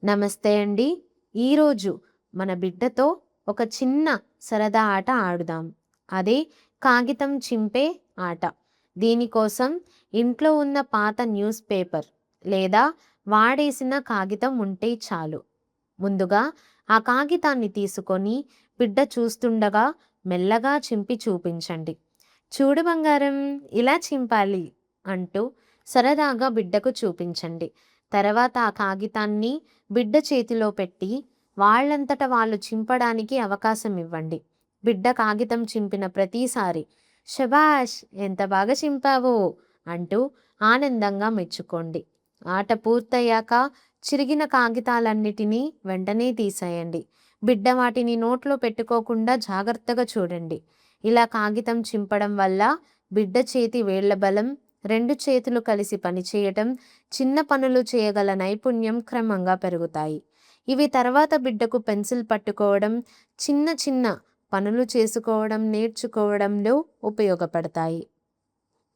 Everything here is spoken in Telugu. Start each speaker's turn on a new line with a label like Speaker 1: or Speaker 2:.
Speaker 1: నమస్తే అండి. ఈరోజు మన బిడ్డతో ఒక చిన్న సరదా ఆట ఆడుదాం. అదే కాగితం చింపే ఆట. దీనికోసం ఇంట్లో ఉన్న పాత న్యూస్ పేపర్ లేదా వాడేసిన కాగితం ఉంటే చాలు. ముందుగా ఆ కాగితాన్ని తీసుకొని బిడ్డ చూస్తుండగా మెల్లగా చింపి చూపించండి. చూడు బంగారం, ఇలా చింపాలి అంటూ సరదాగా బిడ్డకు చూపించండి. తర్వాత ఆ కాగితాన్ని బిడ్డ చేతిలో పెట్టి వాళ్ళంతట వాళ్ళు చింపడానికి అవకాశం ఇవ్వండి. బిడ్డ కాగితం చింపిన ప్రతిసారి శబాష్, ఎంత బాగా చింపావో అంటూ ఆనందంగా మెచ్చుకోండి. ఆట పూర్తయ్యాక చిరిగిన కాగితాలన్నిటినీ వెంటనే తీసేయండి. బిడ్డ వాటిని నోట్లో పెట్టుకోకుండా జాగ్రత్తగా చూడండి. ఇలా కాగితం చింపడం వల్ల బిడ్డ చేతి వేళ్ల బలం, రెండు చేతులు కలిసి పనిచేయటం, చిన్న పనులు చేయగల నైపుణ్యం క్రమంగా పెరుగుతాయి. ఇవి తర్వాత బిడ్డకు పెన్సిల్ పట్టుకోవడం, చిన్న చిన్న పనులు చేసుకోవడం నేర్చుకోవడంలో ఉపయోగపడతాయి.